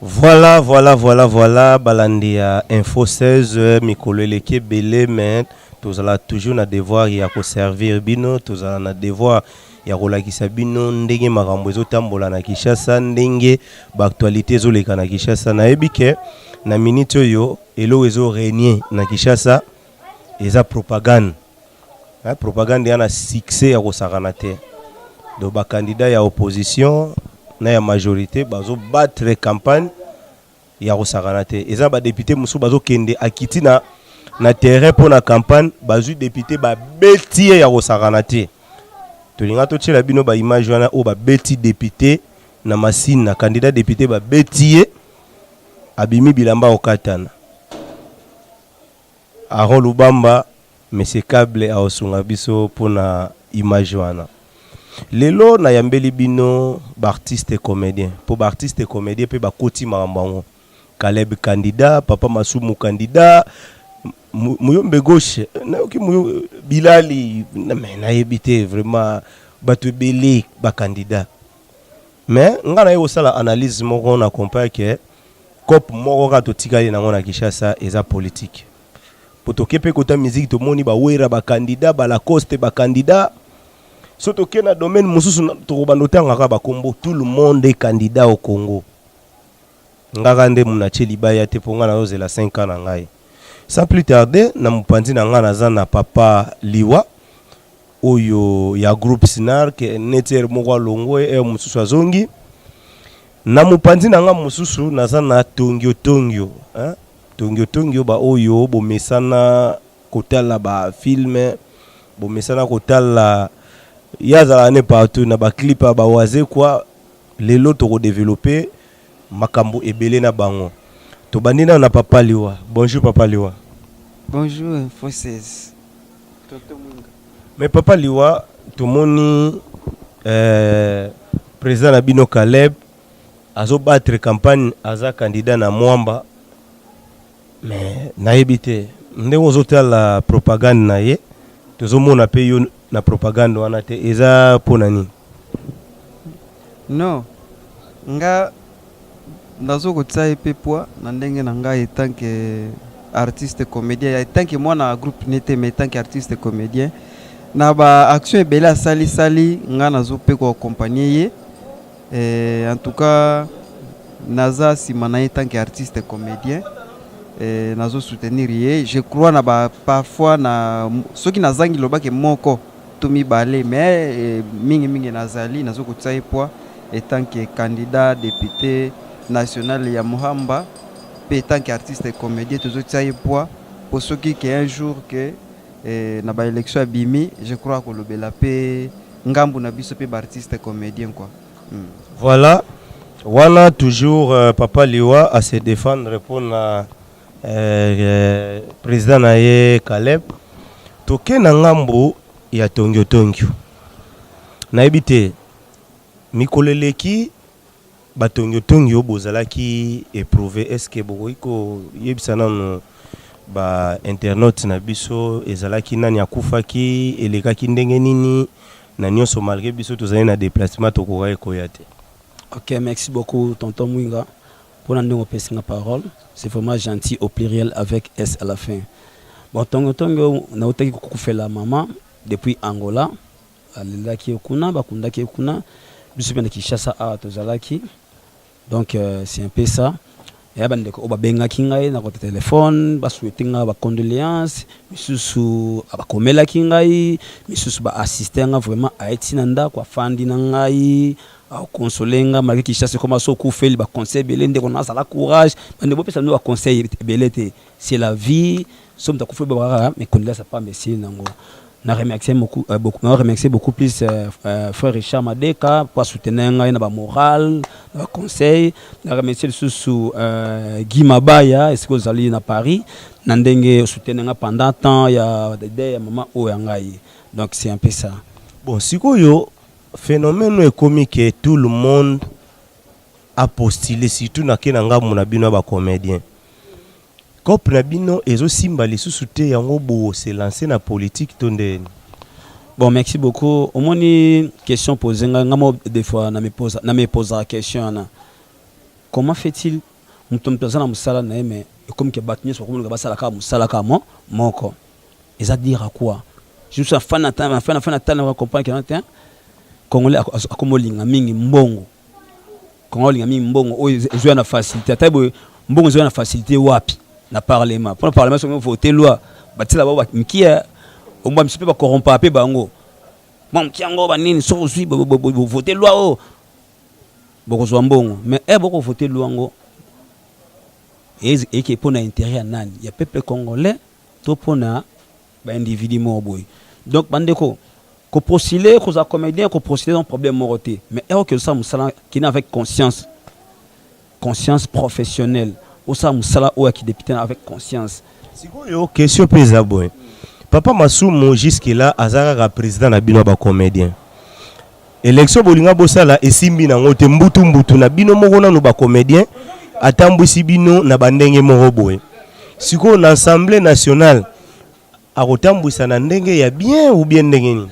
Voilà, balandi ya Info 16, mikolo eleki belé, mais tozala toujours na devoir ya ko servir bino, tozala na devoir ya kolakisa bino ndenge makambo ezotambola na Kinshasa, ndenge ba actualité ezoleka na Kinshasa. Na ebike na minute oyo elo ezo régner na Kinshasa eza propagande. Propagande yana succès ya kosakana te. Do ba candidat ya opposition na ya majorité bazo battre campagne ya kosakana te. Eza ba député musu bazo kende akiti na terrain pour la campagne bazu député ba beti ya kosakana te. Tolinga to tshela bino ba image wana o ba beti député na machine na candidat député ba beti abimi bilamba okatana. Aaron Lubamba Monsieur Kable a osunga biso pona image wana. Lelo na yambeli bino ba artiste et comédien. Pour ba artiste et comédien pe ba koti marambango. Caleb candidat, Papa Masumu candidat, Muyombe gauche, nayoki muyo Bilali na yebite vraiment batu belé ba candidat. Mais ngana yo sala analyse moko na compare que cop moko ka to tikali na ngona Kinshasa eza politique. Potoke pe kota musique to moni ba wera ba candidat ba Lacoste ba candidat. Soto ke na domaine mususu to bandote ngaka ba kombo, tout le monde est candidat au Congo. Ngaka nde muna cheli baya te ponga na ozela 5 ans na ngai. Sans plus tarder na mupanzi na ngana za na Papa Liwa oyo ya groupe Sinar ke neter moko longo mususu azongi. Na mupanzi na nga mususu naza na Tongyo hein. Tongyo ba oyo bo mesana kotala ba film, bo mesana kotala yazala ne partout na ba clip ba waze kwa lelo to développer makambo ebele na bango. To bandina na Papa Liwa. Bonjour Papa Liwa. Bonjour Info 16. Mais Papa Liwa, tout moni président Abino Caleb azo battre campagne aza candidat na Mwamba. Mais na ebite ndenge ozotala la propagande na ye tozomona pe yo na propagande wana te eza pona nini? Non, nga nazo kotsa epe poa na ndenge na nga tant que artiste comédien, tant que moi na groupe nete, mais tant que artiste comédien na ba action ebela sali nga nazo pe ko accompagner ye. En tout cas naza simana ye tant que artiste comédien. Nazo soutenir ye. Je crois na ba parfois na soki nazangi lobake moko tumi balé, mais mingi nazali nazo kotsa poa et tant que candidat député national ya Muhamba, pe tant qu'artiste et comédien toujours tsaye poa pour ceux qui un jour que na ba élection à Bimi, je crois que le bela pe ngambu na biso pe artiste et comédien quoi. Voilà, voilà toujours Papa Liwa à se défendre répondre à président naye Caleb. Toke na ngambu ya Tongyo na ebite mikoleleki Batongyo bozalaki éprouvé. Est-ce que bokoiko yebisana no ba internet na biso ezalaki nani akufaki elekaki ndenge nini na nyonso malgré biso tozali na déplacement tokoka koya te? Ok, merci beaucoup tonton Mwinga pour la nouvelle parole. C'est vraiment gentil au pluriel avec S à la fin. Bon, Tongyo na otaki kukufa la maman depuis Angola. Alelaki okuna bakundaki okuna biso bana Kinshasa a tozalaki. Donc c'est un peu ça. Et ben deko obabenga kingai na côté téléphone, ba souhaiter nga ba condoléances, misusu abakomela kingai, misusu ba assister nga vraiment a etinanda kwa fandi na ngai, a consoler nga malgré Kinshasa comme ça ku fait ba conseil belé ndeko na sala courage, bande bo pesa no ba conseil belé c'est la vie, somme ta ku fait ba mais condoléances pas merci nango. Na remercier beaucoup plus frère Richard Madeka pour soutenir na ba moral, na conseil. Na remercier sous Guy Mabaya est-ce que vous allez na Paris na ndenge soutenir pendant temps ya de maman oyangai. Donc c'est un peu ça. Bon, sikoyo phénomène est comique que tout le monde a postulé surtout na kenanga mona bino ba comédien. Kop na bino ezo simba les sous-souté yango bo se lancer na politique tonde. Bon, merci beaucoup. Au moins une question posée, des fois na me pose la question. Comment fait-il mutomtazana musala na mais comme que batnye so comme basala ka musala ka moko ils a dire à quoi je suis fan na comprendre que non congolais akomolinga mingi mbongo congolais linga mingi mbongo o jouer na facilité tabo mbongo jouer na facilité wapi na parlement pour le parlement so voter loi batila ba mkia on va msipe ba corrompre pe bango moi mkiango ba nini so suis voter loi o boko zo mbongo mais boko voter loi ngo et qui pour intérêt à nani ya peuple congolais to pona ba individu mo boy donc bandeko ko postuler ko za comédien ko postuler un problème moroté mais que ça musala qui n'a avec conscience professionnelle ou ça musala ou qui député avec conscience sikoyo question pesa boy papa Masumu jusque là azaka président na bino ba comédien élection bolinga bosala esimbi na ngote mbutu na bino moko na no ba comédien atambwisi bino na bandenge moko boy sikoyo na assemblée nationale akotambwisa na ndenge ya bien ou bien ndenge ni.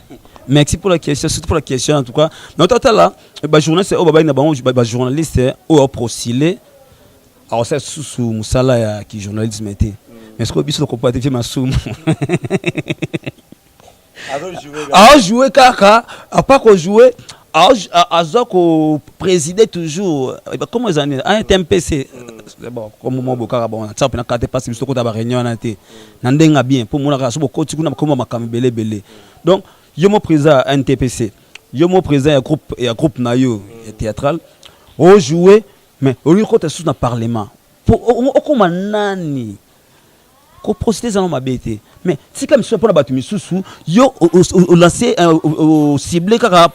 Merci pour la question, surtout pour la question en tout cas. Mais total là, les journalistes, les journalistes ont procilé. Alors c'est sous Moussala qui journalisme était. Mais ce que vous comprenez, c'est ma somme. À jouer kaka, à pas qu'on jouer, à présider toujours. Comment ils en un TMPC. Bon, comme moi bokara bon, ça peut na carte passe biso ko ta ba réunion na té. Na ndenga bien pour mon raso boko tikuna comme makam belé. Donc yo mo président NTPC, yo mo président groupe na yo théâtral, au jouer mais au lieu côté sous na parlement. Pour comme nani ko procéder dans ma bête. Mais si comme ça pour la battu sous yo lancer ciblé car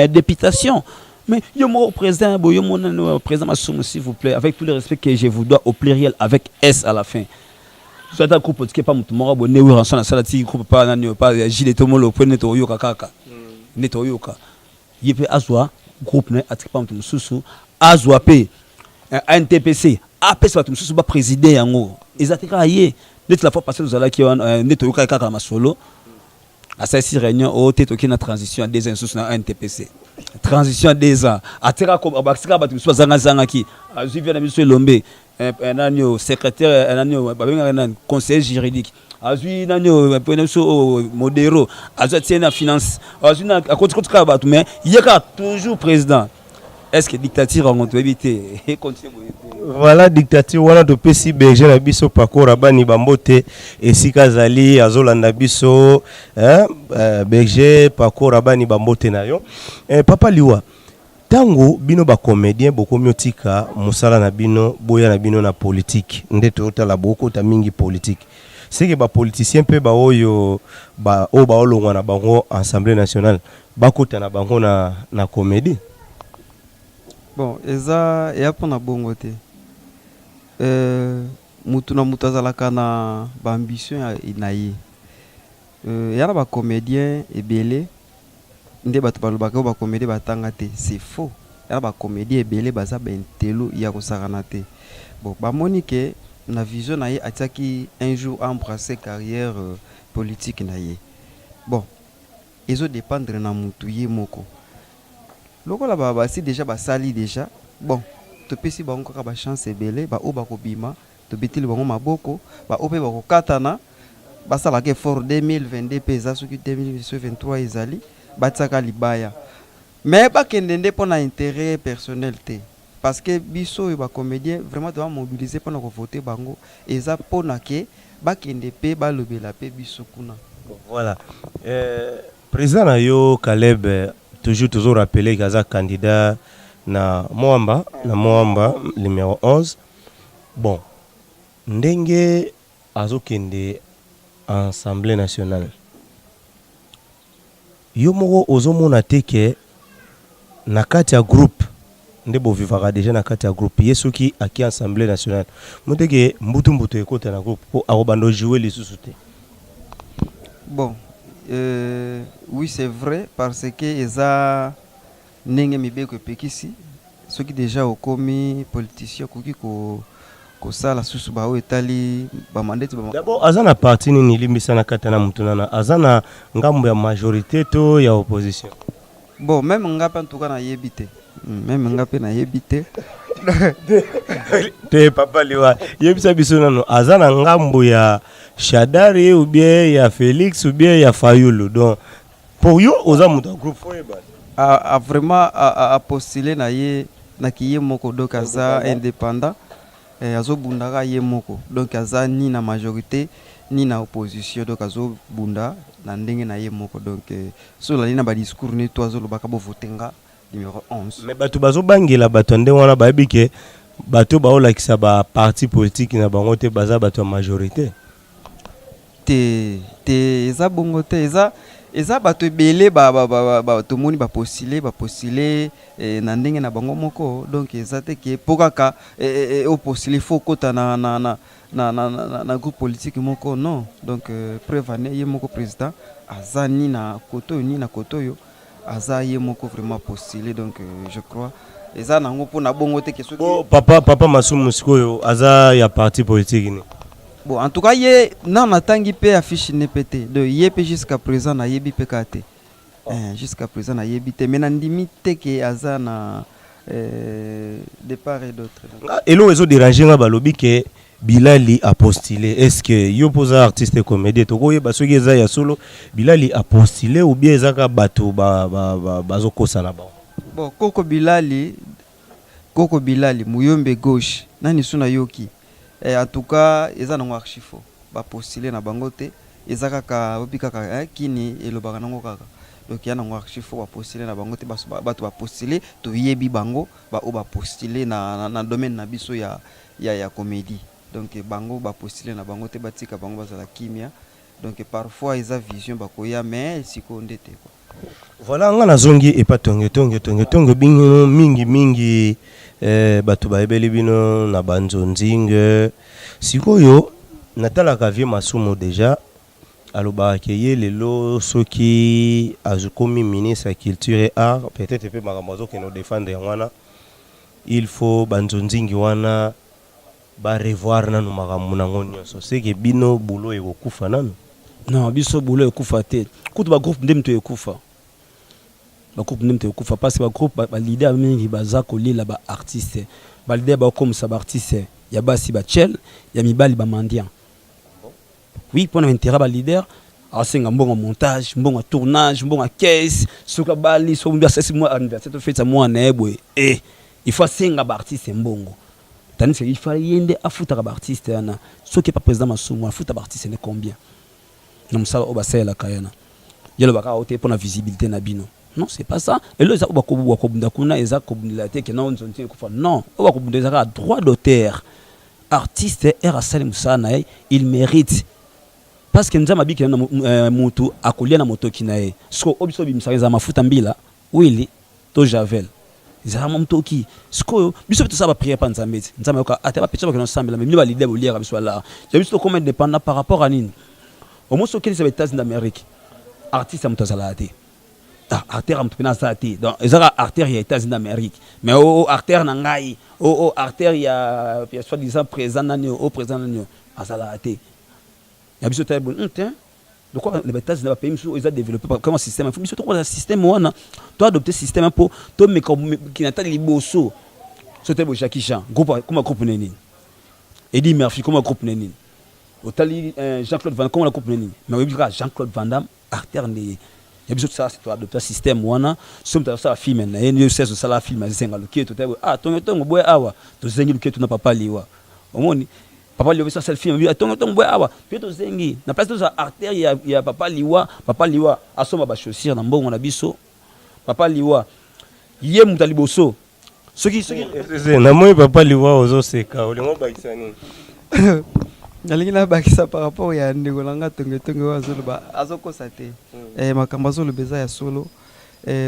députation. Mais yo mon président, yo mon président Masumu s'il vous plaît, avec tout le respect que je vous dois au pluriel avec S à la fin. Soit un groupe qui est pas mort abonné ou rançon la salle qui groupe pas gilet tomolo pour neto yoka kaka. Neto yoka. Yepé azwa groupe ne atiki pas mususu azwa pe NTPC AP ça mususu ba président yango. Ezatika yé net la fois passée nous allons qui neto yoka kaka masolo. À cette réunion au tête qui na transition à des insus na NTPC. Transition des ans. Atira comme Baxika batu so zanga ki. Azu vient na biso Lombe. Un anneau secrétaire, un anneau conseiller juridique. Azu nanyo so modéro. Azu tiena finance. Azu na contre batu mais il y a toujours président. Est-ce que dictature on peut éviter et continuer. Voilà dictature wana to pesi berger na biso pakora bani bambote esika zali azolanda biso berger pakora bani bambote na yo papa liwa tango bino ba comédien boko miotika musala na bino boya na bino na politique ndeto tala boko ta mingi politique c'est que ba politicien pe ba oyo ba o ba olongwa na bango assemblée nationale bakota na bango na comédie. Bon eza ya pona bongo te. Mutu na mutu azalaka na ba ambition na ye. Yana ba comédien ebele nde bato balobaka ba comédien batanga te, c'est faux. Yana ba comédien ebele baza ba intelo ya kosakana te. Bon ba monique na vision na ye atiaki un jour embrasser carrière politique na ye. Bon ezo dépendre na mutu ye moko. Loko la ba si déjà ba sali déjà. Bon to pesi ba encore ba chance ebele ba o ba ko bima to betili bango maboko ba o pe ba ko katana ba sala ke for 2022 pesa soki 2023 ezali ba tsaka libaya mais ba kendende pour na intérêt personnel te parce que biso ba comédien vraiment doit mobiliser pour na ko voter bango eza pour na ke ba kende pe ba lobela pe biso kuna. Voilà président na yo Caleb toujours rappeler gaza candidat na Moamba numéro 11. Bon ndenge azokende assemblée nationale yo moko ozomona teke na kati ya groupe nde bo vivaka déjà na kati ya groupe yesoki aki assemblée nationale moteke mbutu ekota na groupe po akobando jouer les sous-soutés. Bon oui c'est vrai parce que eza nenge mibeko pekisi soki déjà okomi politicien koki ko sala susu ba o etali ba mandate ba. D'abord azana parti ni limbisa na katana mutunana azana ngambo ya majorité to ya opposition. Bon même ngape en tout cas na yebite même ngape na yebite te papa liwa yebisa biso nano aza na ngambo ya Shadari ou bien ya Félix ou bien ya Fayulu. Donc pour yo oza muta groupe foye ba a vraiment a postulé na ye na kiye moko donc aza indépendant azo bundaka ye moko donc aza ni na majorité ni na opposition donc azo bunda na ndenge na ye moko donc so la na ba discours ni to azo lobaka bo votenga numéro 11. Mais bato bazo bangela bato ndenge wana ba bike bato ba olakisa ba parti politique na bango te baza bato majorité te eza bongo te eza bato ebele bato moni bapostuler na ndenge na bango moko donc eza te ke po kaka opostuler faut kota na groupe politique moko non donc preuve ane ye moko président aza ni na koto ni na koto yo aza ye moko vraiment postuler donc je crois eza nango po na bongo te ke soki papa Masumu sikoyo aza ya parti politique ni. Bon, en tout cas, il non atangi pe affiche nepete. De yep jusqu'à présent na yebi pekate. Jusqu'à présent na yebi te mais ndimite ke azana de part et d'autre. Elo ezo déranger nga balobi ke Bilali a postulé. Est-ce que yo posa artiste comédien to ko yeba soki eza ya solo Bilali a postulé ou bien ezaka bato bazo kosa na ba. Bon, Koko Bilali Muyombe gauche nani suna yoki. En tout cas, ils ont un archivo. Ba postuler na bangote. Ils ont kaka kini elobaka nango kaka. Donc il y a un archivo ba postuler na bangote ba postuler to yebi bango ba postuler na domaine na biso ya comédie. Donc bango ba postuler na bangote ba tika bango ba la kimia. Donc parfois ils ont vision ba koya mais siko ndete quoi. Voilà nga nazongi e pa tonge bingo mingi bato baebeli bino na banzonzinge sikoyo natalaka vie Masumu déjà alobaka ke ye lelo soki azukomi ministre ya culture et art peut-être pe makambo azokende défendre wana il faut banzonzingi wana ba revoir nanu makambo nango nyonso seke bino bulo ekokufa nanu non biso bulo ekokufa te kutu ba groupe ndem to ekokufa ba groupe ndem to ekokufa parce que ba groupe ba leader mingi baza kolela ba artiste ba leader ba comme ça ba artiste ya basi ba chel ya mibali ba mandian oui pour intérêt ba leader asenga mbongo montage mbongo tournage mbongo caisse soka bali so mbia sesi moi anniversaire to fête moi na ebwe il faut senga ba artiste mbongo tandis qu'il faut yende afuta ba artiste yana soki pas président Masumu afuta ba artiste ne combien non ça au bassin la kayana yelo baka ote pour la visibilité na bino non c'est pas ça et là ça bakobunda kuna eza kobundela te que non nzonti ko non o bakobunda eza droit d'auteur artiste era salim sana il mérite parce que nzama biki na mutu akolia na motoki na ye so obiso bimisariza mafuta mbila wili to javel za motoki sko biso bitu ça ba prier pa nzambe nzama yoka ate ba petsa ba kino sambela mais ba leader boliera biso là je biso comment dépendant par rapport à nini au moins ce qu'ils avaient États-Unis d'Amérique artiste à mutazalate artère am tupina zate donc ezaka artère ya États-Unis d'Amérique mais artère na ngai artère ya soit disant présent nani au présent nani azalate ya biso tay bon de quoi les États-Unis va pays ils ont développé comme système il faut biso to un système wana to adopter système pour to me qui n'attend liboso sote bo Jackie Chan groupe comme groupe neni Eddie Murphy comme groupe neni Otali Jean-Claude Van Damme comme la coupe neni mais oui Jean-Claude Van Damme artère ne ya biso ça c'est toi adopter système wana somme ça film na ye c'est ça la film zenga lokie to tongo boy awa to zengi lokie to na papa liwa omoni papa liwa ça c'est le film tongo boy awa puis to zengi na place to ça artère ya papa liwa asoma ba chaussure na mbongo na biso papa liwa ye mutali boso soki na moi papa liwa ozo seka olingo bakisani nalingi na bakisa par rapport ya ndeko langa tonge wazolo ba azokosa te makambo azolo beza ya solo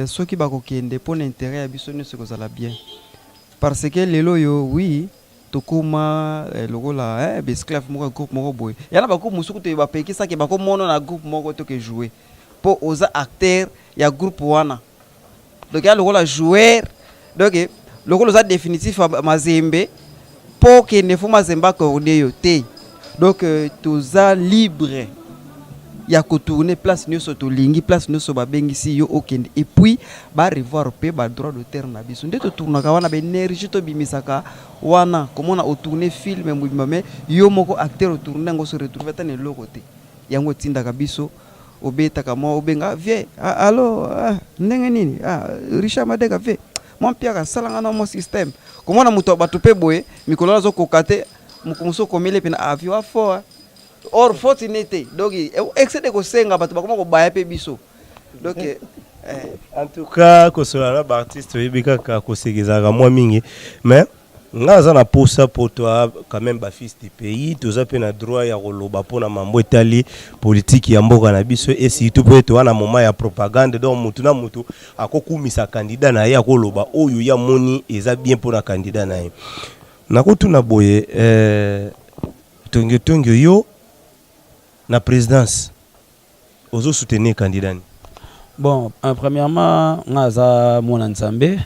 soki bakokende pona intérêt ya biso nyonso kozala bien parce que lelo yo oui tokoma lokola besclave moko groupe moko boye yana bagroupe mosuku te bapekisaki bakomono na groupe moko toke jouer po oza acteur ya groupe wana donc ya lokola joueur donc lokola oza définitif mazembe po kende fo mazembe akorde yo te donc toza libre ya ko tourner place nyonso to lingi place nyonso ba bengisi yo okende et puis ba revoir pe ba droit d'auteur na biso nde to tournaka wana ba énergie to bimisaka wana komona o tourner film mbima me yo moko acteur o tourner ngo se retrouver tane loko te yango tindaka biso obetaka mo obenga vie allo ndenge nini Richard Madega vie mon piaka salanga na mo système komona muto bato pe boye mikolo azo kokate mukomso komele pe na avion fort or fortunité donc excès ko senga bato bakoma ko baya pe biso donc en tout cas ko sola ba artiste yebika ka ko segezaka moi mingi mais ngaza na posa pour toi quand même ba fils du pays toza pe na droit ya koloba pona mambo etali politique ya mboka na biso et surtout pe to na moment ya propagande donc mutu na mutu akokumisa candidat na ye akoloba oyo ya moni eza bien pona candidat na ye nakotuna boye tongo yo na présidence ozo soutenir candidat ni bon premièrement ngaza mona nzambe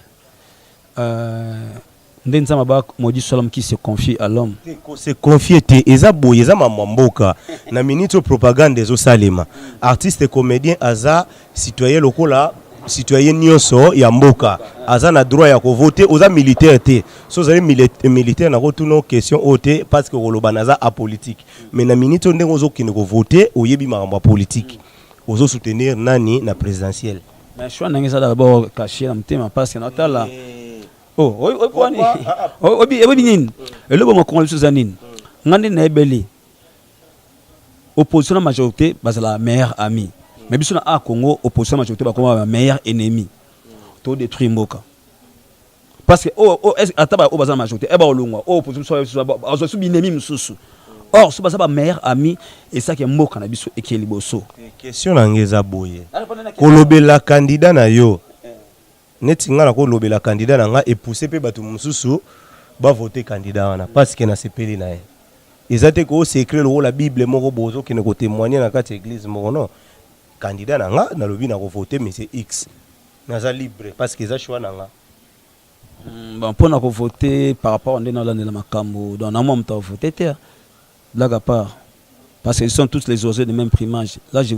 ndenza ba modi solam qui se confie à l'homme se confier te eza boye eza mamboka na minute propagande ezo salema artiste comédien aza citoyen lokola citoyen nyonso ya mboka aza na droit ya ko voter oza militaire te so zali militaire na kotuno question ote parce que koloba naza apolitique mais na minute ndenge ozo kine ko voter oyebi makambo politique ozo soutenir nani na présidentielle mais choix nangeza d'abord caché na mtema parce que natala kwani obi nini elobo makongo biso zanini ngandi na ebeli opposition na majorité bazala meilleur ami mais biso na Congo opposition na majorité bakoma meilleur ennemi to détruire mboka parce que ataba bazala majorité eba olungwa opposition so so binemi mususu or so bazaba meilleur ami et ça que mboka na biso ekeli boso question na ngeza boye kolobela candidat na yo neti nga na ko lobela candidat na nga et pousser pe bato mususu ba voter candidat wana parce que na sepeli na ye ezate ko secret lo la bible moko bozo ki ne ko témoigner na kati église moko non candidat na nga na lobi na ko voter mais c'est X naza libre parce que za choix na nga bon pour na ko voter par rapport à ndena la makambo donc na moi mta voter te blague à part parce qu'ils sont tous les oiseaux de même primage là je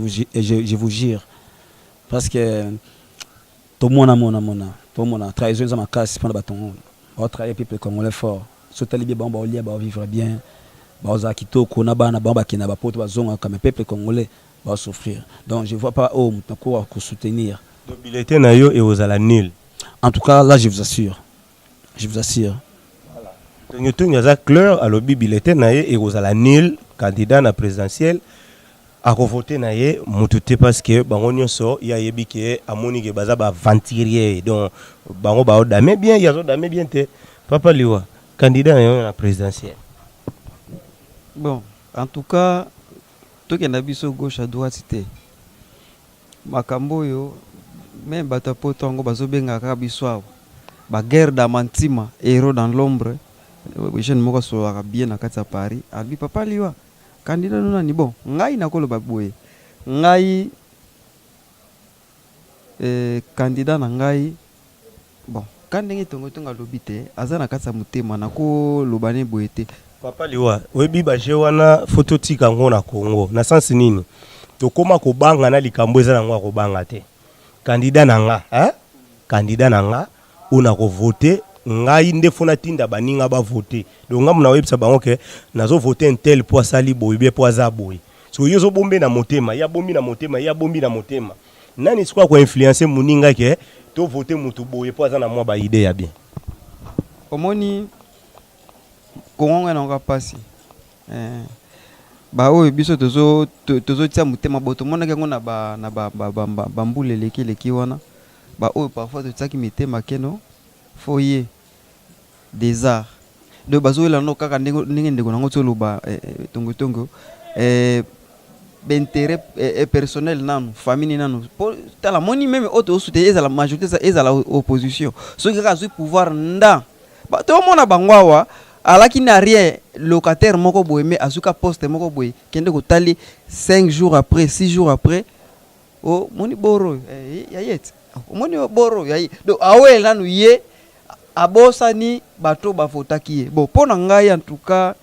vous jure parce que tout le monde trahison za makasi pendant baton on travailler peuple congolais fort sauter bien bon ba vivre bien ba za kitoko na bana ba kina ba poto bazonga comme peuple congolais va souffrir donc je vois pas mutakoa ko soutenir le bulletin na yo et aux ala nul en tout cas là je vous assure voilà donc tu as clair à lobby bulletin na ye et aux ala nul candidat na présidentiel a voter na ye mutute parce que bango nyonso ya yebi ke amoni ke baza ba venturier donc bango ba odame bien yazo dame bien te papa liwa candidat na la présidentielle bon en tout cas to ke na biso gauche à droite te makambo yo même bato potongo bazobenga ka biso ba guerre d'Amantima héros dans l'ombre jeune moko so ka bien na kati ya Paris abi papa liwa candidat nuna ni bon ngai na koloba boye ngai candidat na ngai bon kandenge tongo lobi te aza na kasa mutema na ko lobane boye te papa liwa webi ba je wana photo tika ngo na Congo na sens nini to koma ko banga na likambo eza na ngo ko banga te candidat na nga candidat na nga una ko voter ngai ndefona tinda baninga ba voter donc ngamu na websa bango ke nazo voter un tel po sali boy be po za boy so yozo bombe na motema ya bombi na motema nani sikwa ko influencer muninga ke to voter mutu boy po za na mwa ba idée ya bien omoni kongo na nga pasi ba oyo biso tozo tia motema boto mona ke ngona ba mbule leki wana ba oyo parfois to tsaki mitema keno foyer des arts de bazoela no kaka ndenge ndeko nango tsoloba tongo d'intérêt personnel nanu famille nanu pour tala moni même auto soutenir la majorité ça est à l'opposition ceux qui ont pouvoir nda ba to mona bangwawa alaki na rien locataire moko boye mais azuka poste moko boye kende ko tali 5 jours après 6 jours après oh moni boro yayet moni boro yayi donc awe nanu ye abosani bato bafotaki ye bon pona ngai en tout cas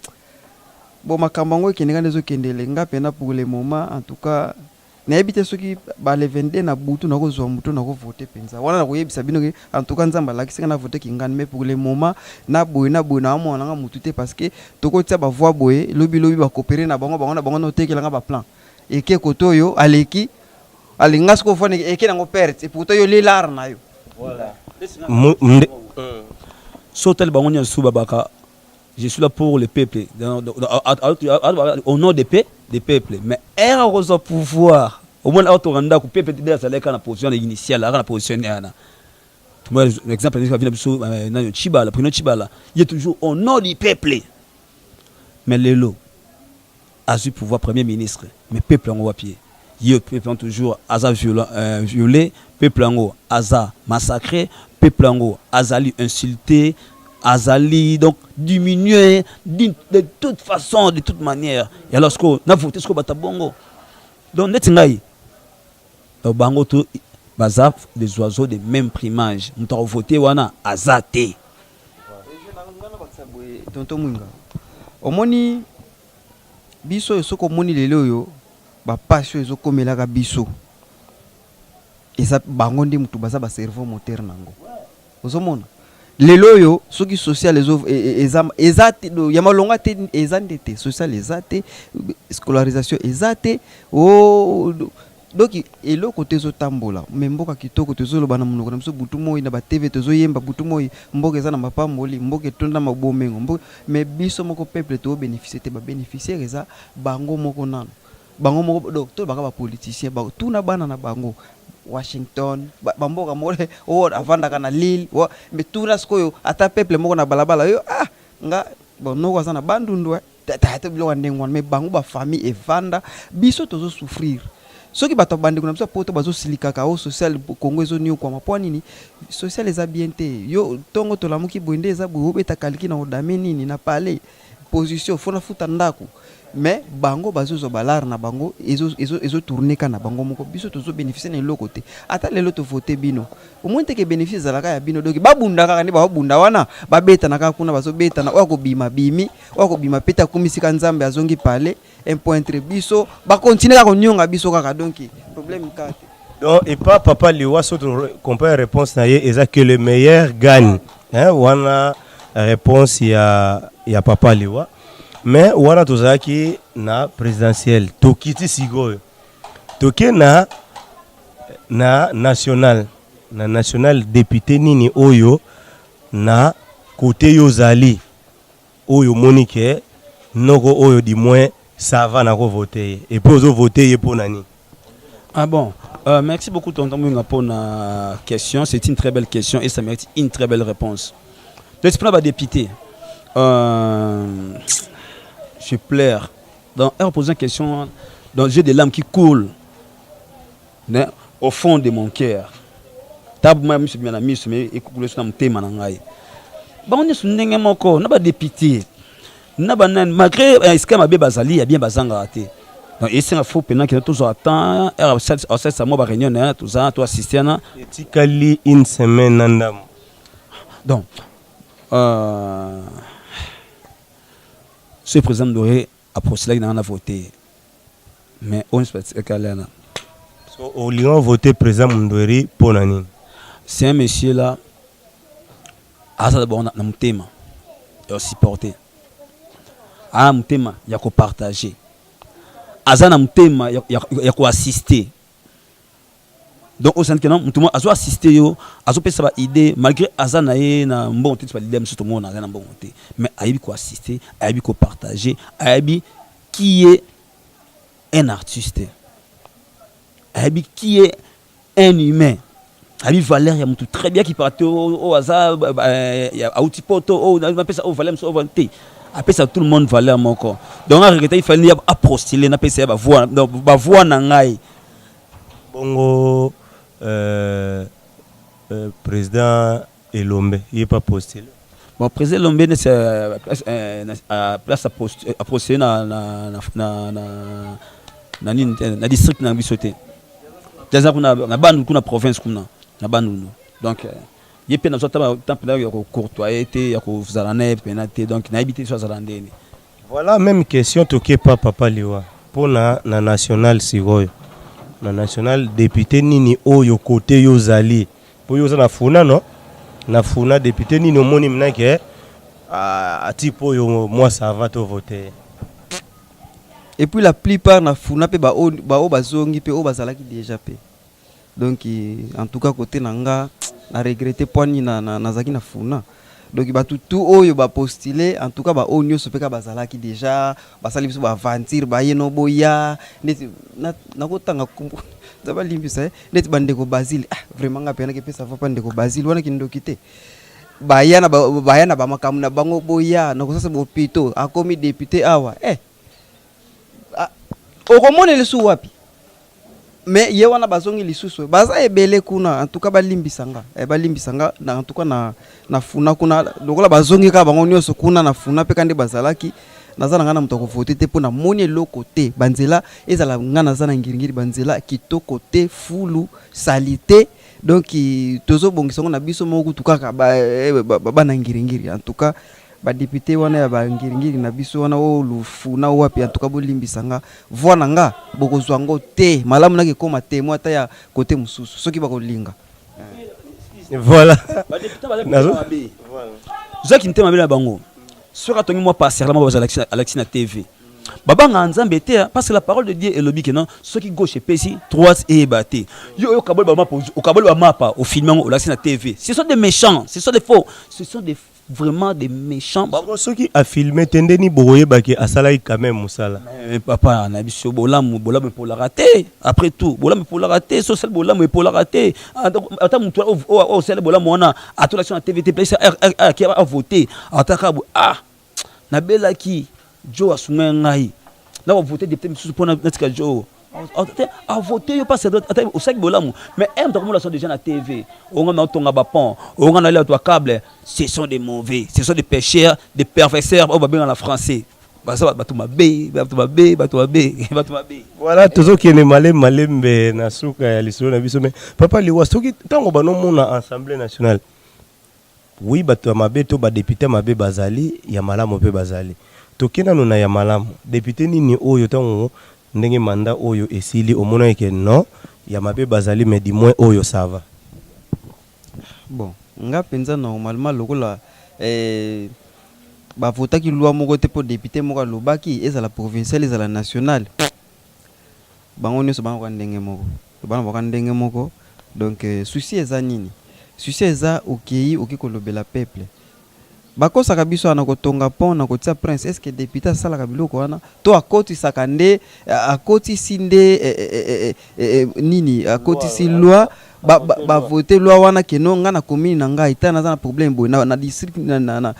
bon makambo ngo kenenga nezo kendele nga pena pour le moment en tout cas nayebi te soki le 22 na butu na kozwa mutu na ko voter penza wana na koyebisa bino ke en tout cas nzamba la kisanga na voter kingani, mais pour le moment na boye na mona nga mutu te parce que tokotia ba voix boye lobi ba coopérer na bango na otekelanga ba plan eke koto yo aleki alinga sko fone eke na ngo perte et pourtant yo lilar na yo voilà sotel bango nya suba baka. Je suis là pour le peuple, au nom des peuples. Mais elle a le pouvoir. Au moins, le peuple est dans la position initiale, la position. L'exemple, il est toujours au nom du peuple. Mais le lot a eu pouvoir premier ministre. Mais le peuple en haut à pied. Le peuple ont toujours violé, le peuple en haut a massacré, le peuple en haut a insulté. Azali, donc diminuer de toute façon, de toute manière. Et alors, on a voté ce qu'on a bongo. Donc, net bango tout bazar des oiseaux de même primage. Nous avons voté wana azate. Tonton Mwinga. Omoni biso esoko moni lelo yo ba passion ezoko melaka biso. Eza bango ndi mutu baza ba cerveau moteur nango. Ozomona lelo yo soki social ezate yamalonga te ezandete social ezate scolarisation ezate donc eloko tezo tambola memboka kitoko tezo loba na munoko na biso butu moi na ba TV tezo yemba butu moi mboka eza na mapamboli mboka etonda mabomengo mboka mais biso moko peuple to bénéficier te ba bénéficiaire eza bango moko nano bango moko donc to baka ba politicien ba tuna bana na bango Washington bamboka mole avanda kana Lille mais tout là skoyo ata peuple moko na balabala yo nga bonoko za na bandundu tata biloko ndengwa mais bango ba famille evanda biso tozo souffrir soki bato bande kuna biso poto bazo silikaka o social Congo ezo niyo kwa mapwani ni social eza bien te yo tongo to lamuki boende eza bobeta kaliki na odame nini na parler position fona futa ndako mais bango bazo balar na bango ezo tourner kana bango moko biso tozo bénéficier na loko te ata lelo to voter bino au moins te ke bénéfice zalaka ya bino donc babunda kaka ni babunda wana babeta na kaka kuna bazo beta na wako bima bimi wako bima peta komisika nzambe azongi parler un point entre biso ba continuer ka konyonga biso kaka donc problème kate donc et pas papa liwa soto compare réponse na ye eza que le meilleur gagne hein wana réponse ya papa liwa. Mais wana tozaki na présidentiel tokiti sigoyo toke na national député nini oyo na côté yozali oyo monique noko oyo du moins ça va na ko voter et puis ozo voter pour nani. Ah bon, merci beaucoup tonton Mwinga pour la question, c'est une très belle question et ça mérite une très belle réponse. Donc c'est pas député. Je pleure. Donc, elle pose une question dans j'ai des larmes qui coulent au fond de mon cœur. Tabuma monsieur bien ami mais écoute sur mon thème nangai. Ba on est sur ndenge moko, na ba député. Na ba malgré est-ce que ma bébé bazali a bien bazanga raté. Donc et c'est un faux pendant que toujours attend, elle ça moi ba réunion na tout ça, toi assister na etikali une semaine nandam. Donc ce président devrait approcher là, il a voté. Mais on ne sait pas qu'elle est là. Au lieu de voter président Mundori pour nani. C'est un monsieur là, à ça d'abord on a un thème, il a supporté. À un thème, il y a qu'à partager. À ça un thème, il y a qu'à assister. Donc au sein que non, tout le monde a assisté yo, a fait ça idée malgré azana na bon titre pas l'idée monsieur tout le monde na bon côté. Mais aibi ko assister, aibi ko partager, aibi qui est un artiste. Aibi qui est un humain. Aibi Valère ya mutu très bien qui partait au hasard ya outil poto au on appelle ça au Valère so vanté. Après ça tout le monde Valère moko. Donc en réalité il fallait approcher na pesa ba voix na ngai. Bongo président Elombe, il n'est pas postulé. Bon, président Elombe, c'est place à postuler dans le district de Bissoté. C'est-à-dire qu'on a une province. Donc, il y a un temps de courtoyer, il y a un donc il a habité sur Zarandé. Voilà, même question, tu n'es pas papa Liwa. Pour la nationale, Sigoy. na national député nini oyo côté yo zali po yo na funa no na funa député nini omoni mnake a tipo yo moi ça va te voter. Et puis la plupart na funa pe ba o bazongi pe o bazalaki déjà pe. Donc en tout cas côté nanga na regretter poani na zaki na funa. Donc ba tout oyo ba postuler en tout cas ba o nyoso pe ka bazalaki déjà basali biso ba aventure ba yeno boya neti na kotanga zaba limbisa neti bandeko Basile vraiment ngape na ke pesa va bandeko Basile wana kindokite. Bayana ba makamu na bango boya na kosasa bo pito akomi député awa okomone lesu wapi mais ye wana bazongi lisusu baza ebele kuna en tout cas balimbisanga na en tout cas na funa kuna lokola bazongi ka bango nyoso kuna na funa pe kande bazalaki nazana ngana mutako voter te pona moni loko te banzela ezala ngana zana ngiringiri banzela kitoko te fulu salité donc tozo bongisongo na biso moko tukaka ba na ngiringiri en tout cas ba député wana ya ba ngiringiri na biso wana o lufuna wapi en tout cas bolimbisanga voana nga bokozwango te malamu nake koma te mo ata ya côté mususu soki bakolinga voilà ba député ba voilà zaki ntema bela bango soka tongi moi passer la mo Alexina TV baba nzambe te parce que la parole de Dieu est le bique non ceux qui gauche pesi droite et batté yo kabol ba mapa au kabol ba mapa au film au Alexina TV ce sont des méchants ce sont des faux ce sont des vraiment des méchants ceux qui a filmé tendeni boye baki asala quand même musala papa na biso bolam pour la rater après tout bolam pour la rater social bolam pour la rater ata mutu au sel bolam wana atolation na TVT place qui a voté ataka na belaki Jo asunga ngai na voter député mususu pona natika Jo a voté yo pas c'est au sac bolamu mais aime donc la sont déjà na TV on a tonga ba pont on a aller toi câble ce sont des mauvais ce sont des pécheurs des perverseurs on va bien en français basa batu mabe voilà toujours qui est malembe na suka ya liso na biso mais papa liwa soki tango bano mona assemblée nationale oui batu mabe to ba député mabe bazali ya malamu pe bazali tokena nona ya malamu député nini oyo tango ndenge manda oyo esili omona eke non ya mabe bazali mais du moins oyo ça va bon nga penza normalement lokola ba votaki loi moko te pour député moko lobaki ezala provincial ezala national bango nyoso bango ndenge moko donc souci eza nini souci eza okei okikolobela peuple bakosaka biso ana kotonga pont na kotia prince est-ce que député asalaka biloko wana to akotisaka nde akotisi nde nini akotisi loi ba voter loi wana keno nga na commune na nga ita naza na problème boy na district na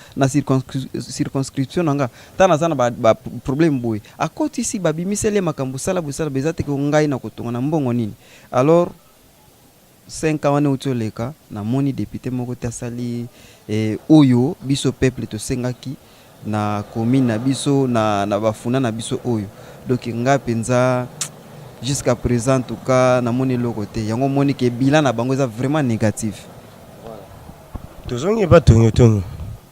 circonscription nga ta naza na ba problème boy akotisi babimisele makambo sala busala bezate ko ngai na kotonga na mbongo nini alors 5 ans wana utoleka na moni député moko te asali oyo biso peuple to sengaki na commune na biso na bafuna na biso oyo donc nga penza jusqu'à présent en tout cas na moni loko te yango moni ke bilan na bango eza vraiment négatif tozongi ba tonyo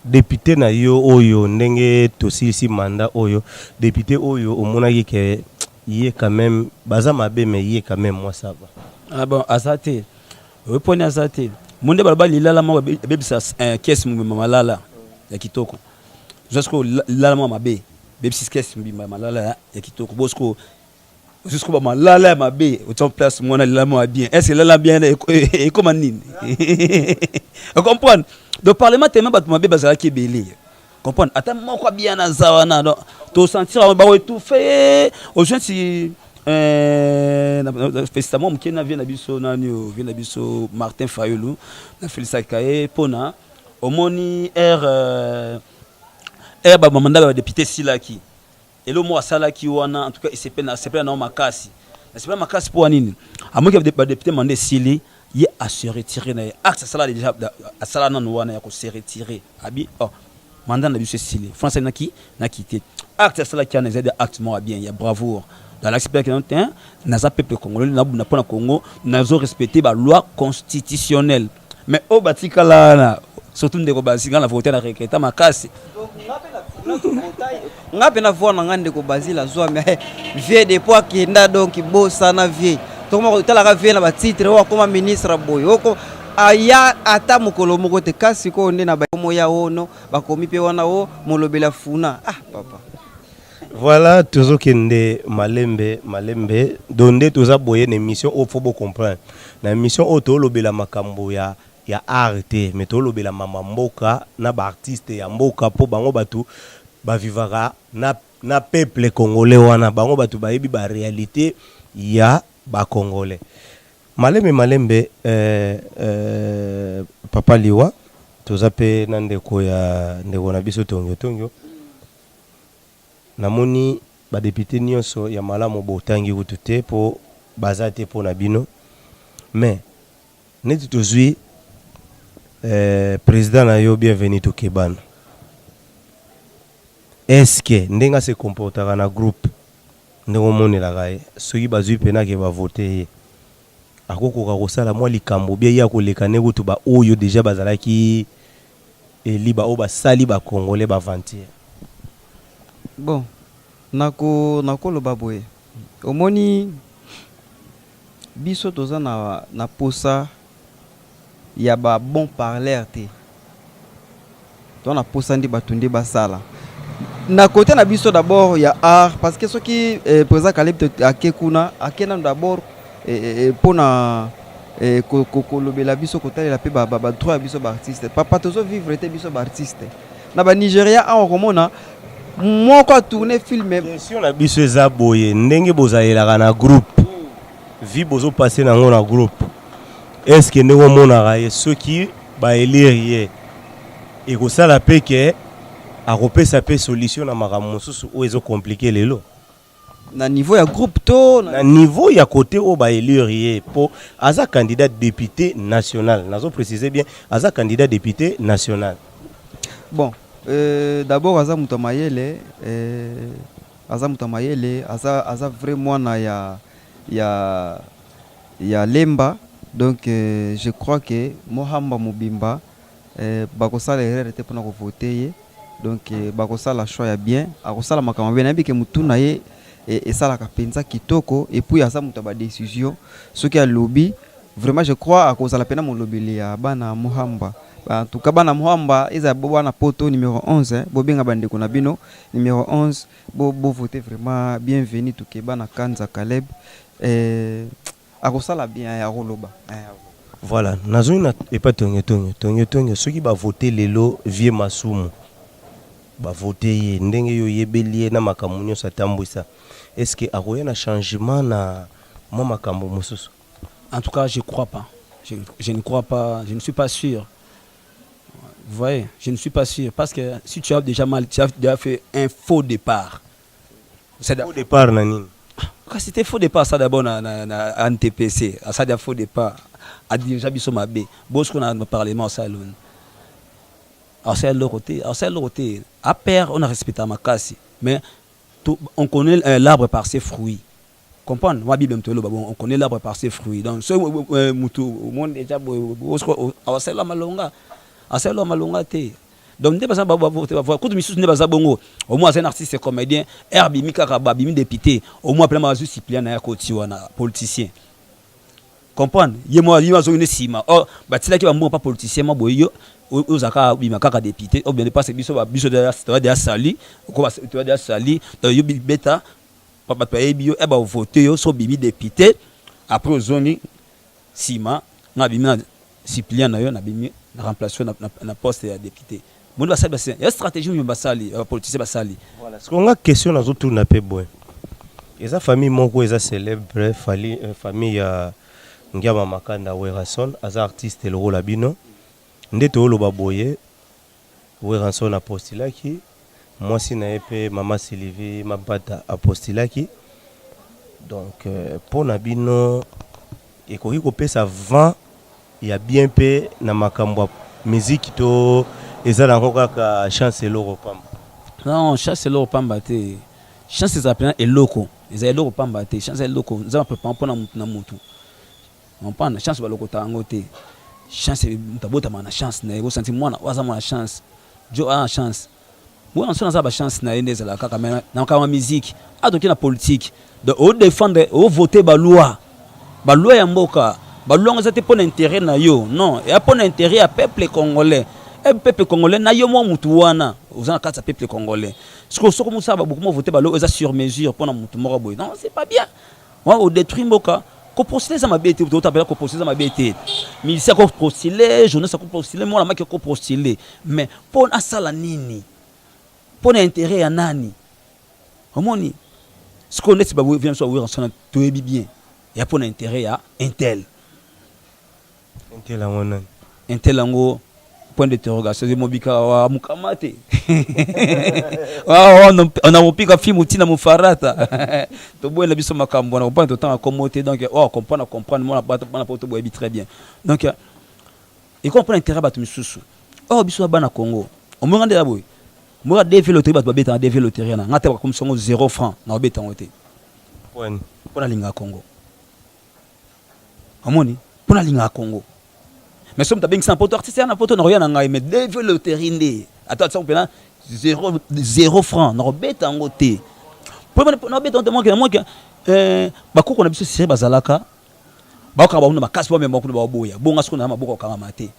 député na yo oyo ndenge tosilisi mandat oyo député oyo omonaki ke yé quand même baza mabe mais yé quand même moi ça va ah bon azate repone azate monde balaba lilala mo bebisa caisse mu malala ya kitoko jusqu'au lala mo mabe bebisa caisse mu malala ya kitoko bosco jusqu'au malala mabe au temps place mo na lala mo bien est-ce que lala bien et comment nini on comprend donc parlement tellement bat mabe bazala ki belé comprendre ata moko bien na zawana donc to sentir ba étouffé aux gens si festamon mkena vient na biso nani vient na biso Martin Fayulu na Félix Kaye pona omoni ba mandat ba député silaki et le mot salaki wana en tout cas il s'appelle na makasi pour nini amoki ba député mandé sili il a se retirer na acte sala déjà sala na wana ya ko se retirer abi mandat na biso sili français na quitté acte sala qui a des actes moi bien il y a bravoure dans l'aspect que nous avons, nous avons peuple congolais, nous avons Congo, nous avons respecté la loi constitutionnelle. Mais au Batika là, surtout nous avons voté la requête ma casse. Nga pena voir na ngande ko bazila zo mais vie de poids qui nda donc bo sana vie tokoma kotala vie na ba titre o koma ministre boy oko aya ata mokolo moko te kasi ko nde na ba moya ono bakomi pe wana o molobela funa papa. Voilà, toujours kende malembe donde toza boye na émission au faut comprendre. Na émission au to lobela makambo ya arte, mais to lobela mama mboka na ba artiste ya mboka po bango batu ba vivara na peuple congolais wana bango batu ba yebi ba réalité ya ba congolais. Malembe papa liwa toza pe na ndeko ya ndeko na biso tongo namoni ba député nyonso ya malamu botangi kutu te po bazate po na bino mais neti tozwi président na yo bienvenu to Kebana. Est-ce que ndenga se comportera na groupe ndeko monela gae soki bazwi pena ke ba voter akokoka kosala mwa likambo bia ya kolekane kutu ba oyo déjà bazalaki liba o basali ba congolais ba vantir. Bon, nako loba boye. Omoni biso toza na posa ya ba bon parler te. To na posa ndi batunde basala. Na côté na biso d'abord ya art parce que soki président Caleb akekuna akena d'abord pona kolobela biso kotalela pe ba droit biso ba artiste. Papa tozo vivre te biso ba artiste. Na ba Nigeria a komona moi quoi tourner filmer question na biso eza boye ndenge bozalela na groupe vi bozo passer na ngona groupe est-ce que ndeko mona raye ceux qui ba élire et ko sala pe ke a repesa pe solution na makambo mosusu o ezo compliquer lelo na niveau ya groupe to na niveau ya côté o ba élire pour aza candidat député national nazo préciser bien aza candidat député national. Bon d'abord aza mutamayele aza vraiment na ya lemba donc je crois que Mohamba Mobimba bakosala erreur te pona ko voter donc bakosala choix ya bien akosala makambo bien nabi ke mutuna ye esalaka penza kitoko et puis aza mutaba décision soki ya lobby vraiment je crois akozala pena mon lobby ya bana Mohamba. En tout cas bana Mohamba eza bwana poto numéro 11 bobenga bandeko na bino numéro 11 bo voter vraiment bienvenue to Kebana Kanza Caleb akosala bien ya roloba. Voilà nazona et pas tonyo ceux qui va voter lelo vie masumu ba voter ndenge yo yebelie na makamunyo satambwisa est-ce que akoya na changement na mo makambo mususu? En tout cas je crois pas, je ne crois pas, je ne suis pas sûr. Vous voyez, je ne suis pas sûr. Parce que si tu as déjà mal, tu as déjà fait un faux départ. Faux départ, Nani. C'était faux départ, ça d'abord na NTPC. Ça déjà faux départ. A déjà biso mabé. Bosco na parlement salon. Alors c'est l'autre côté. À père, on a respecté ma casse. Mais on connaît l'arbre par ses fruits. Comprendre? Moi Bible on connaît l'arbre par ses fruits. Donc ce mutu monde déjà Bosco c'est la malonga. Aselo malonga te donc nde basa ba voter ba kutu misusu nde basa bongo au moins un artiste comédien herbi mikaka ba bimi député au moins plein mazu Cyprien na koti wana politicien comprendre ye moi yi mazo une sima oh ba tila ki ba mo pas politicien ma boyo ozaka bima kaka député ou bien pas biso de sali ko ba to de sali yo beta papa to e bio e ba voter yo so bimi député après ozoni sima na bimi na Cyprien na yo na bimi na remplacement na poste ya député. Mon ba sali il y a stratégie où ba sali politicien ba sali. Voilà, ce qu'on a question na zo tourna pe boy. Eza famille moko eza célèbre famille ya Ngiama Makanda Werason aza artiste le rôle abino. Ndeto lo baboye Werason apostolaki moi si na pe mama Sylvie Mabata apostolaki. Donc pour na bino et ko pesa 20 il y a bien peu na makambo musique to ezala ngoka ka chance eloko pamba. Non, chance eloko pamba te. Chance ezapena eloko. Ezala eloko pamba te. Chance eloko nzama prépare pona mutu na mutu. On prend chance baloko tango te. Chance mutabota mana chance na ego senti mwana waza mwana chance. Jo a chance. Mwana sona za ba chance na ende ezala kaka na kama musique. Adoki na politique. De au défendre au voter ba loi. ba loi ya mboka ba loi ngazate pour intérêt na yo non et pour intérêt à peuple congolais un peuple congolais na yo mo mutu wana ozana kata peuple congolais ce que soko musa ba beaucoup voter ba loi eza sur mesure pour na mutu moko boy non c'est pas bien wa au détruire mboka ko postuler za mabete to tabela ko postuler za mabete militaire ko postuler journaliste ko postuler moi la maki ko postuler mais pour asala nini pour intérêt ya nani omoni ce qu'on est ba vient so ouvrir ensemble to bien ya pour intérêt ya intel ango point d'interrogation c'est mobika wa mukamate on a mopika film tina mufarata to boy na biso makambo na pas temps à commoter donc comprendre moi na poto boy très bien donc il comprend intérêt batu misusu biso bana Congo on me rendre boy moi développer batu babeta développer na ngata comme songo 0 francs na obeta ngote point pour la linga Congo amoni pour la linga Congo mais somme tabeng sans poto artiste na poto na rien ngai mais développer inde attends ça 0 francs na obeta ngote pour na obeta moi que bakoko na biso sire bazalaka bakaka ba na makasi ba memba kuna ba boya bonga siko na maboko kama mate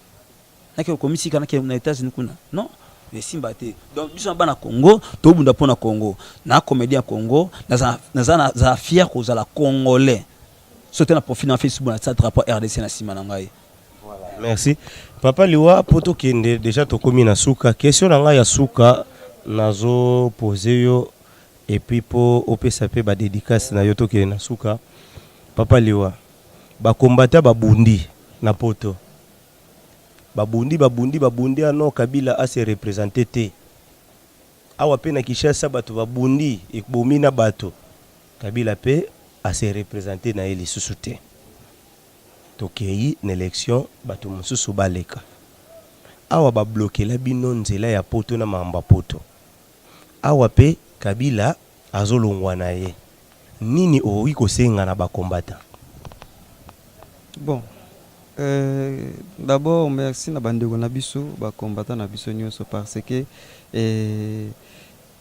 nake komisi kana ke na États-Unis kuna non les simba te donc biso bana Congo to bunda pona Congo na comédien Congo na fier ko za la congolais sauter na profil na Facebook na ça drapeau RDC na sima na ngai. Voilà, merci Papa Liwa poto kende déjà to komi na suka question na ngai ya suka nazo poser yo et puis po opesa pe ba dédicace na yo to kende na suka Papa Liwa ba combattant ba bundi na poto babundi ano Kabila a se représenter te awa pe na Kinshasa bato babundi ebomi na bato Kabila pe a se représenter na eli susu te tokei na élection bato mususu baleka awa ba bloquer la bino nzela ya poto na mamba poto awa pe Kabila azolongwa na ye nini owi kosenga na ba combattant. Bon, d'abord merci na bandeko na biso ba combattant na biso nyonso parce que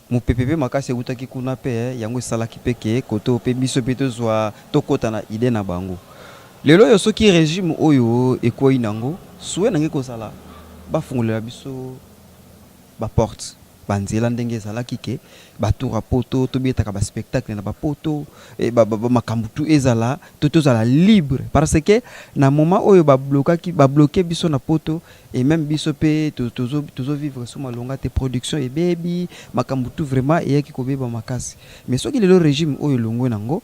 mon PPP makasi utaki kuna pe yango salaki peke koto pe biso pe tozwa tokota na idée na bango lelo yo soki régime oyo ekoyi nango souhait nange ko sala ba fungolela biso ba porte banzela ndenge ezalaki ke batoura poto tobetaka ba spectacle na ba poto makambutu ezala tozala libre parce que na moment oyo ba bloquer biso na poto et même biso pe tozo vivre sur malonga te production et baby makambutu vraiment eyaki ko beba makasi mais soki le régime oyo longo nango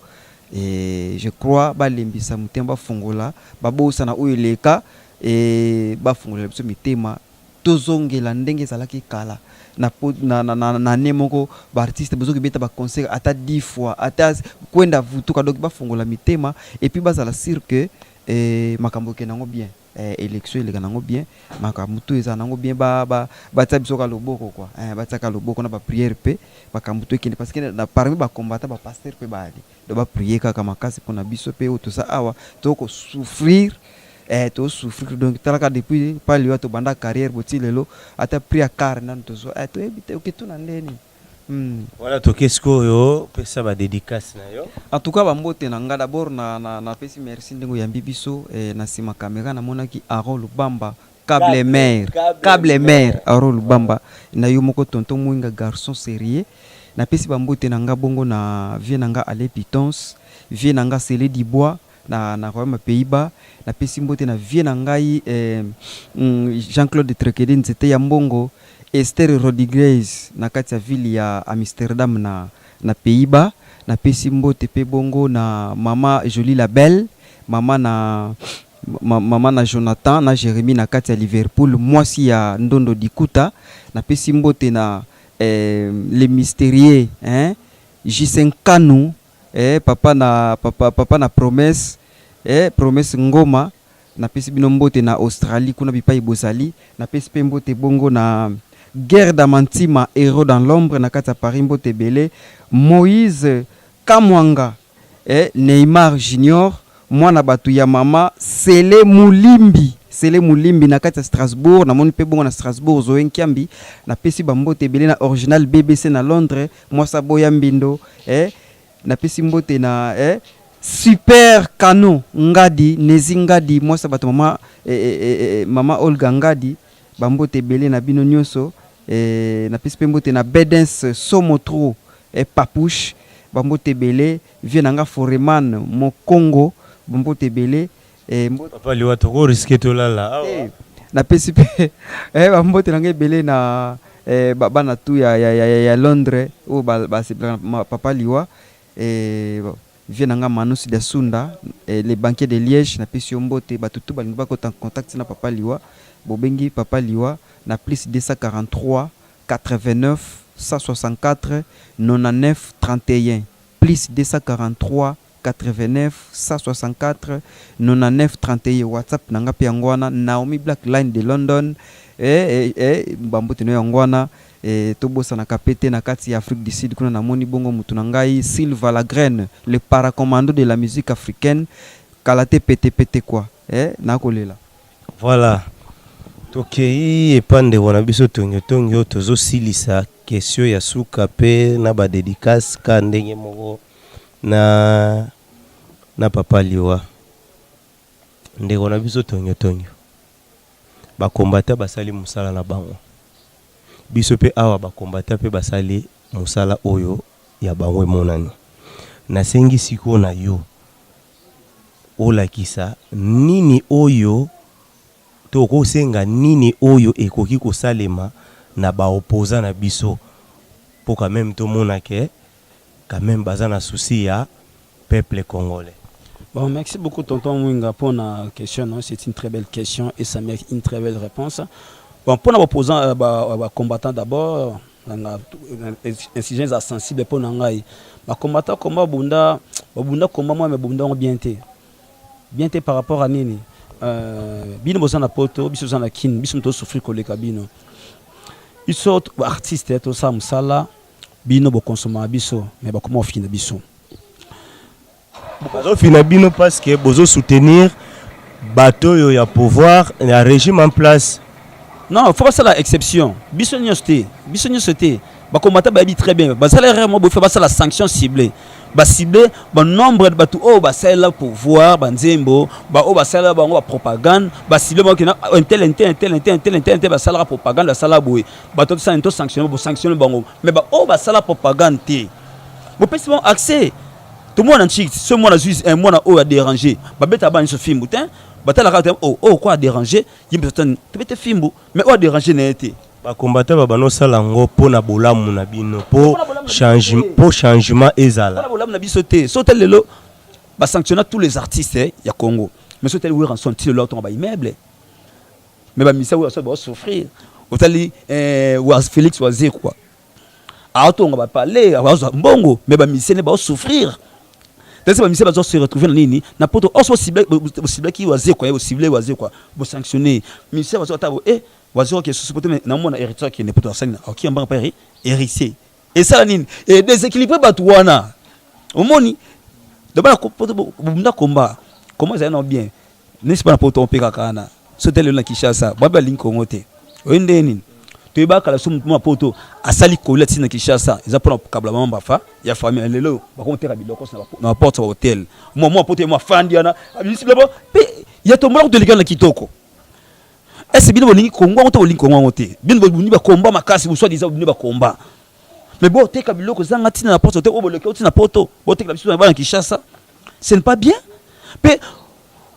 et je crois ba lembisa mutemba fungola ba bosa na oyo leka et ba fungola biso mitema tozongela ndenge ezalaki kala na nemoko ba artiste besoin beta ba concert ata 10 fois ata kwenda vutuka donc ba fongola mitema et puis bazala sûr que makambo ke nango bien élection ile nango bien makambo to eza nango bien ba tabiso ka loboko quoi bataka loboko na ba prière pe makambo to kende parce que na parmi ba combattant ba pasteur pe ba ali do ba prier ka makasi pona biso pe to sa awa to ko souffrir to souffrir donc talaka depuis pas lui to banda carrière boti lelo ata pris à car nan to so to ebite o ketu na ndeni voilà to kesko yo pesa ba dédicace na yo en tout cas ba mbote na nga d'abord na pesi merci ndengo ya bibiso na sima caméra na monaki Aaron Lubamba câble mère Aaron Lubamba na yo moko tonton mwinga garçon sérieux na pesi ba mbote na nga bongo na vie na nga Ale Pitons vie na nga Célé Dibois na royaume Pays-Bas na pesi mbote na vie na ngai Jean-Claude Trekedi nzete ya mbongo Esther Rodriguez na kati ya ville ya Amsterdam na Pays-Bas na pesi mbote pe bongo na mama Jolie Labelle mama na Jonathan na Jérémy na kati ya Liverpool mwasi ya Ndondo Dikuta na pesi mbote na les mystérieux J5 Kanu papa na promesse promesse ngoma na pesi bino mbote na Australie kuna bipai bozali na pesi pe mbote bongo na guerre d'Amantima héros dans l'ombre na kati ya Paris mbote belé Moïse Kamwanga Neymar Junior mwana batu ya mama Sele Mulimbi na kati ya Strasbourg na moni pe bongo na Strasbourg Zoen Kiambi na pesi ba mbote belé na original BBC na Londres mwasa boya mbindo na pesi mbote na Super Kano Ngadi Nezi Ngadi moi ça bato mama mama Olga Ngadi bambote belé na bino nyonso na pisi mbote na Bedens Somotro et Papouche bambote belé vienanga Foreman mo Congo bambote belé papa liwa to ko risquer to lala na pisi pe bambote nanga belé na bana tu ya Londres ou ba papa liwa vienanga Manus de Sunda les banquiers de Liège na pisi mbote batutu balinga ko en contact na papa liwa bobengi papa liwa na plus 243 89 164 99 31 plus 243 89 164 99 31 WhatsApp nanga pe ngwana Naomi Black Line de London bambote no ngwana tobosa na kapete na kati ya Afrique du Sud kuna na moni bongo mutu na ngai Silva la Graine le paracommando de la musique africaine kalate pete quoi na kolela voilà tokei epande wana biso tonyo tozo silisa question ya suka pe na ba dédicace ka ndenge moko na papa liwa ndeko na biso tonyo ba kombata basali musala na bango biso pe awa ba kombata pe basali musala oyo ya bango monani na sengi siko na yo olakisa nini oyo toko senga nini oyo ekoki kosalema na ba opposant na biso pour quand même tout monde que quand même baza na souci ya peuple congolais. Bon, merci beaucoup tonton Mwinga pour la question, c'est une très belle question et ça mérite une très belle réponse. Bon, pour les opposants combattants d'abord, insurgents sensibles pour nangai. Ba combattant combat bunda combat moi mais bunda bien té par rapport à nini. Bino bozana poto, biso zana kin, biso to souffrir koleka bino. Ils sont artistes tout ça musala bino bo consommer biso mais ba comment finir biso. Bozo finir bino parce que bozo soutenir bateau yo ya pouvoir et un régime en place. Non, faut pas ça la exception. Biso nyoste ba combattre ba bi très bien. Ba ça vraiment bo faire ça la sanction ciblée. Ba ciblé ba nombre de bateau oh ba ça la pouvoir ba nzembo ba oh ba ça la ba propagande ba ciblé mo kina un tel ba ça la propagande ça la boy bateau ça into sanctionner bo sanctionner bango mais ba oh ba ça la propagande té bo pesi bon accès tout le monde en chic ce mois juste un mois oh a dérangé ba beta ba ni film boutin ba ta la oh quoi déranger il me te beta film mais oh déranger n'était ba combattre ba bano salango po na bolamu na bino po changement ezala na bolamu na biso te sotel lelo ba sanctionner tous les artistes ya Congo mais sotel oui rançon ti leur tombe ba immeuble mais ba misa oui ça va souffrir otali was Félix Wazé quoi auto on va parler wa mbongo mais ba misa ne va souffrir c'est ba misa va se retrouver na nini na poto oso cible qui Wazé quoi cible Wazé quoi bo sanctionner misa va so ta Wazé qui est supporté mais na mona héritage qui n'est pas ça OK on va pas héritier et ça nini et déséquilibré batouana omoni d'abord bunda combat comment ça non bien n'est-ce pas pour ton peka kana sotel le na Kinshasa baba link Congo te oyende nini to ba kala sum mo poto asali kolati na Kinshasa ils apprend kabla mamba fa ya famille lelo ba ko tera biloko na porte hotel mo poto mo fandiana abisi lebo pe ya to mo de ligana kitoko est-ce bien bolingi Congo on to bolingi Congo te bien bolingi ba combat makasi soit disant bolingi ba combat mais bon te kabiloko zanga tina na porte te oboloke tina poto bo te kabiso na ba na Kinshasa ce n'est pas bien pe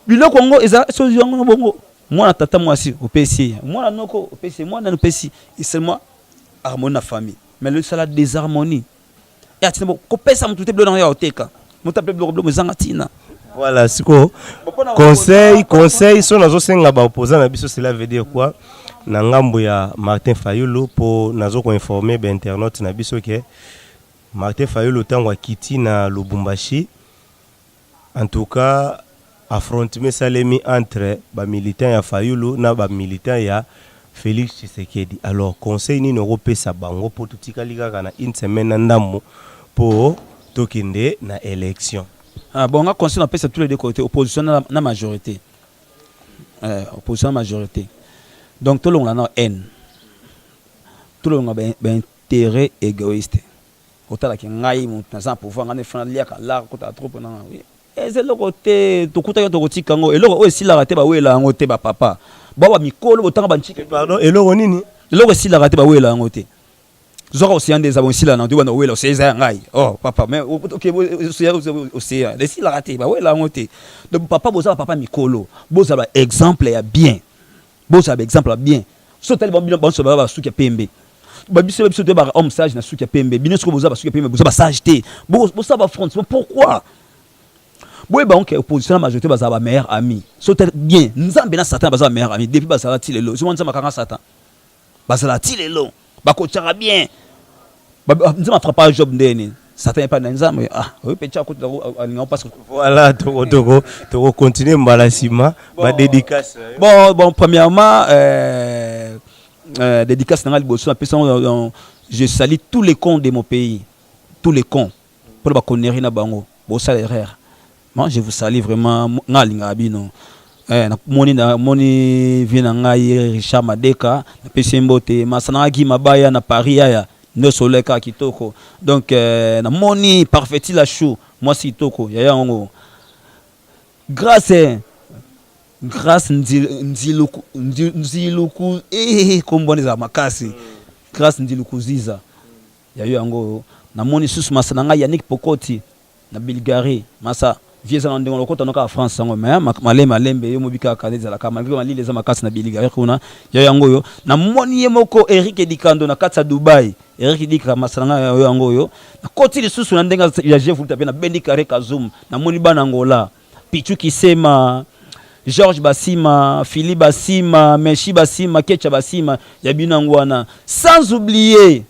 biloko Congo eza so yango bongo moi tata moi si au PC moi noko au PC moi na PC et seulement harmonie na famille mais le sala désharmonie et atina bo ko pesa mutu te blona ya oteka mutu pe bloko zanga tina. Voilà, siko conseil so nazo senga ba opposant na biso cela veut dire quoi na ngambo ya Martin Fayulu po nazo ko informer ba internaute na biso ke Martin Fayulu tango akiti na Lubumbashi en tout cas affrontement salemi entre ba militants ya Fayulu na ba militants ya Félix Tshisekedi. Alors conseil ni no pesa bango po tutika liga na une semaine ndambo po tokende na élection. Ah bon, on a conseillé à tous les deux côtés, opposition à la majorité. Opposition à la majorité. Donc tout le monde a haine. Tout le monde a un intérêt égoïste. Autant que ngai mon pouvoir on est fan liaka là côté trop oui. c'est le côté to kuta to kotika ngo eloko o si la raté ba wela ngo te ba papa ba mikolo botanga ba nchike pardon eloko nini eloko si la raté ba wela ngo te zoko océan des abon si la na ndiwa na wela océan ngai oh papa mais OK océan les si la raté ba wela ngo te donc papa boza papa mikolo boza ba exemple ya bien boza ba exemple ya bien so tali bon so ba suki pembe ba biso te ba homme sage na suki pembe bino so boza ba suki pembe boza ba sage te boza ba front pourquoi boy ba onke opposition la majorité baza ba meilleur ami so tali bien nzambe na satan baza ba meilleur ami depuis baza ti lelo so nzambe kanga satan baza ti lelo ba ko tchara bien nzambe frappe job ndeni satan pas dans nzambe oui petit à côté on passe voilà to continuer mbalasima ba dédicace bon premièrement dédicace dans liboso je salue tous les cons de mon pays tous les cons pour ba connerie na bango bo salaire moi je vous salue vraiment ngalinga bino na moni vina ngai Richard Madeka na pesembote masana gi mabaya na Paris aya no soleka kitoko donc na moni parfaiti la chou moi si toko ya ngo grâce nziluku komboneza makasi grâce nziluku ziza ya ngo na moni susu masana ngai Yannick Pokoti na Bulgarie masa vieux en ndongo ko tonoka France sango mais malembe yo mobika kaneza la kama ngoma lile za makasi na Bulgarie kuna ya yango yo na moni yemoko Eric Dikando na katsa Dubai Eric Dika masanga yo yango yo na koti lisusu na ndenga ya Jeff Tape na Bendi Kare Kazum na moni bana Angola Pichu Kisema Georges Basima Philippe Basima Meshi Basima Kecha Basima ya binangwana sans oublier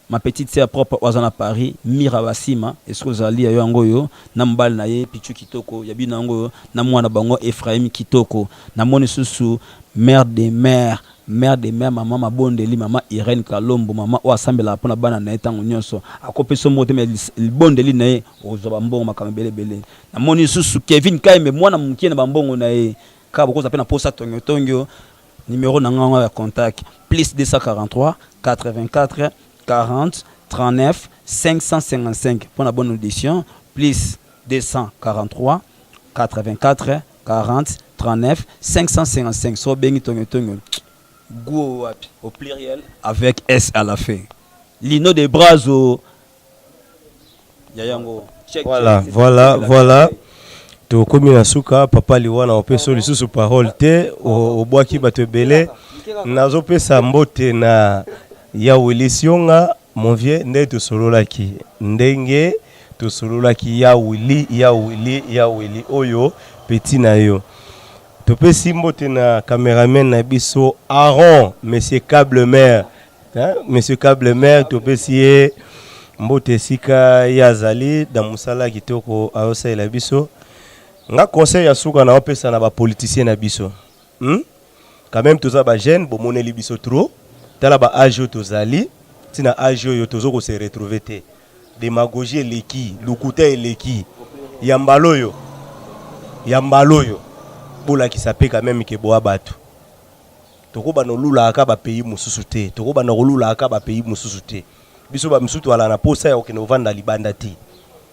ma petite sœur propre wazana Paris Mira Basima eskozali ya yango yo na mbal na ye Pichu Kitoko ya binango na mwana bango Ephraim Kitoko na moni susu mère des mères maman mabondeli maman Irene Kalombo maman o asambela pona bana na etango nyonso akopeso mote me bondeli na ye ozoba mbongo makambele bele na moni susu Kevin Kaime mwana mukie na bambongo na ye ka bokoza pe na posa tongo numéro na nganga ya contact plus 243 84 40 39 555 pour la bonne audition plus 243 84 40 39 555 so bengi tongo go au pluriel avec S à la fin Lino de Brazo yayango voilà to komi na suka papa liwana opeso lisusu parole te o bwaki bato belé nazo pesa mbote na ya Willisionga mon vieux nde to sololaki ndenge to sololaki ya Willy oyo petit na yo to pesi mbote na cameraman na biso Aaron monsieur Cablemer monsieur Cablemer to pesi mbote sika ya zali da musala kitoko aosa ila biso nga conseil ya suka na opesa na ba politicien na biso quand même toza ba jeune bo moneli biso trop tala ba âge tozali tina âge yo tozo ko se retrouver te démagogie leki lukuta leki yambaloyo bola ki sape quand même ke boa batu toko ba no lula aka ba pays mususu te toko ba no lula aka ba pays mususu te biso ba misutu ala na posa ya okene ovanda libanda te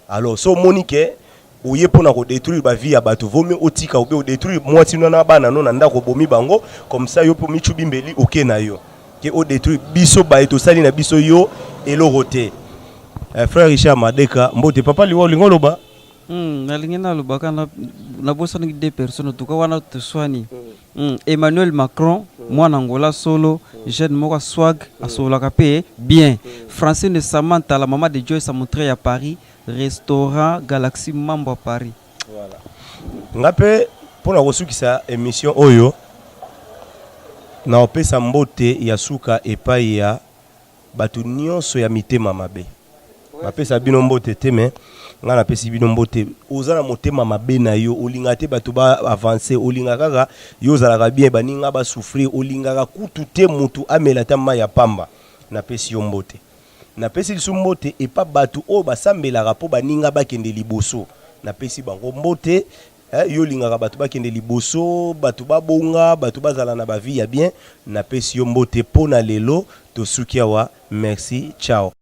alors so monique oye pona ko détruire ba vie ya batu vomi otika obe o détruire mwati na bana no na ndako bomi bango comme ça yo po michu bimbeli oke na yo ke o détruire biso ba eto sali na biso yo elorote frère Richard Madeka mbote papa liwo lingoloba nalingena lobaka na bosa ni deux personnes tuka wana tswani Emmanuel Macron mwana Angola solo jeune moko swag asola kapé bien Francine de Samantha la maman de Joyce a montré à Paris restaurant Galaxy Mambo à Paris voilà ngape pona kosukisa émission oyo na opesa mbote ya suka epai ya batu nyonso ya mitema mabe bapesa bino mbote te me nga na pesi bino mbote ozana motema mabe na yo olinga te batu ba avancer olinga kaka yo zalaka bien baninga ba souffrir olinga kutu te mutu amela tama ya pamba na pesi yo mbote na pesi lisu mbote e pa batu o basambela rapo baninga bakende liboso na pesi bango mbote yo linga batu bakende liboso batu babonga batu bazala na ba vie ya bien na pesi yo mbote pona lelo to sukiawa merci ciao.